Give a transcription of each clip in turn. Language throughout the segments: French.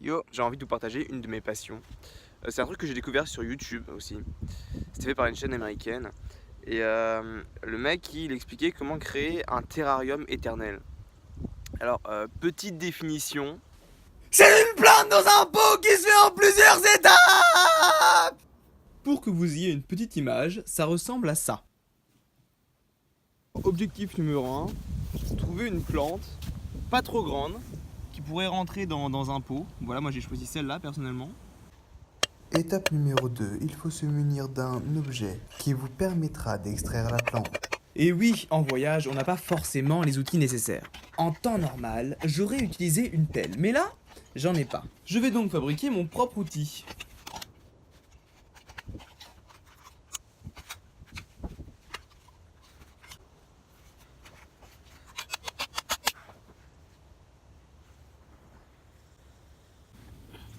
Yo, j'ai envie de vous partager une de mes passions. C'est un truc que j'ai découvert sur YouTube aussi. C'était fait par une chaîne américaine. Et le mec, il expliquait comment créer un terrarium éternel. Alors, petite définition. C'est une plante dans un pot qui se fait en plusieurs étapes. Pour que vous ayez une petite image, ça ressemble à ça. Objectif numéro 1, trouver une plante pas trop grande qui pourrait rentrer dans un pot. Voilà, moi j'ai choisi celle-là personnellement. Étape numéro 2, il faut se munir d'un objet qui vous permettra d'extraire la plante. Et oui, en voyage, on n'a pas forcément les outils nécessaires. En temps normal, j'aurais utilisé une pelle, mais là, j'en ai pas. Je vais donc fabriquer mon propre outil.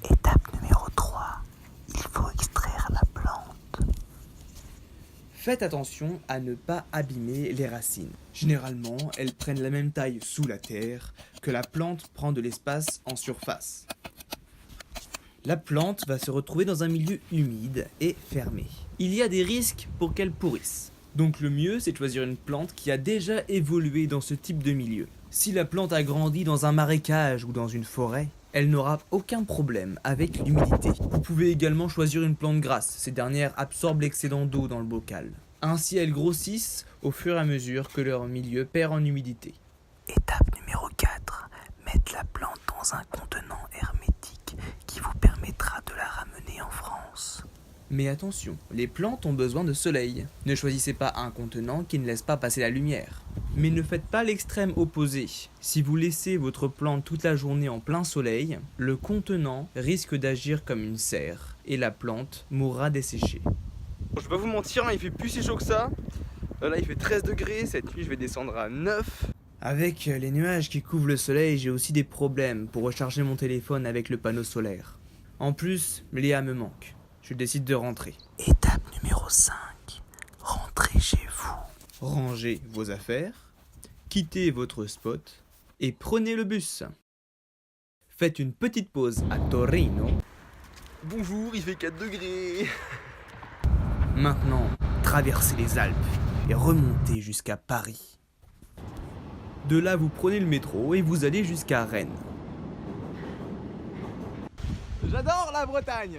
Étape numéro 3, il faut extraire la plante. Faites attention à ne pas abîmer les racines. Généralement, elles prennent la même taille sous la terre que la plante prend de l'espace en surface. La plante va se retrouver dans un milieu humide et fermé. Il y a des risques pour qu'elle pourrisse. Donc le mieux, c'est de choisir une plante qui a déjà évolué dans ce type de milieu. Si la plante a grandi dans un marécage ou dans une forêt, elle n'aura aucun problème avec l'humidité. Vous pouvez également choisir une plante grasse, ces dernières absorbent l'excédent d'eau dans le bocal. Ainsi elles grossissent au fur et à mesure que leur milieu perd en humidité. Étape numéro 4, mettre la plante dans un contenant hermétique qui vous permettra de la ramener en France. Mais attention, les plantes ont besoin de soleil. Ne choisissez pas un contenant qui ne laisse pas passer la lumière. Mais ne faites pas l'extrême opposé. Si vous laissez votre plante toute la journée en plein soleil, le contenant risque d'agir comme une serre et la plante mourra desséchée. Je vais pas vous mentir, hein, il fait plus si chaud que ça. Là, il fait 13 degrés. Cette nuit, je vais descendre à 9. Avec les nuages qui couvrent le soleil, j'ai aussi des problèmes pour recharger mon téléphone avec le panneau solaire. En plus, Léa me manque. Je décide de rentrer. Étape numéro 5, rentrez chez vous. Rangez vos affaires, quittez votre spot et prenez le bus. Faites une petite pause à Torino. Bonjour, il fait 4 degrés. Maintenant, traversez les Alpes et remontez jusqu'à Paris. De là, vous prenez le métro et vous allez jusqu'à Rennes. J'adore la Bretagne.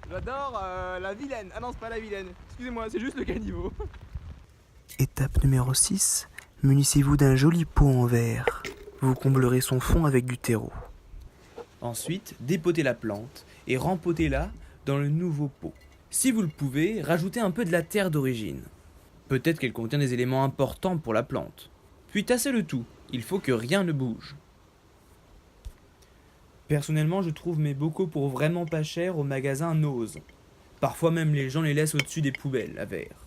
J'adore la Vilaine. Ah non, c'est pas la Vilaine. Excusez-moi, c'est juste le caniveau. Étape numéro 6, munissez-vous d'un joli pot en verre. Vous comblerez son fond avec du terreau. Ensuite, dépotez la plante et rempotez-la dans le nouveau pot. Si vous le pouvez, rajoutez un peu de la terre d'origine. Peut-être qu'elle contient des éléments importants pour la plante. Puis tassez le tout, il faut que rien ne bouge. Personnellement, je trouve mes bocaux pour vraiment pas cher au magasin Nose. Parfois même les gens les laissent au-dessus des poubelles à verre.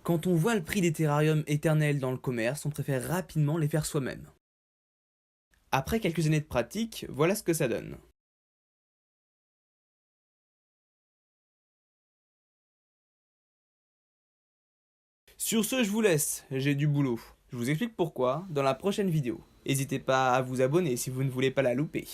Quand on voit le prix des terrariums éternels dans le commerce, on préfère rapidement les faire soi-même. Après quelques années de pratique, voilà ce que ça donne. Sur ce, je vous laisse, j'ai du boulot. Je vous explique pourquoi dans la prochaine vidéo. N'hésitez pas à vous abonner si vous ne voulez pas la louper.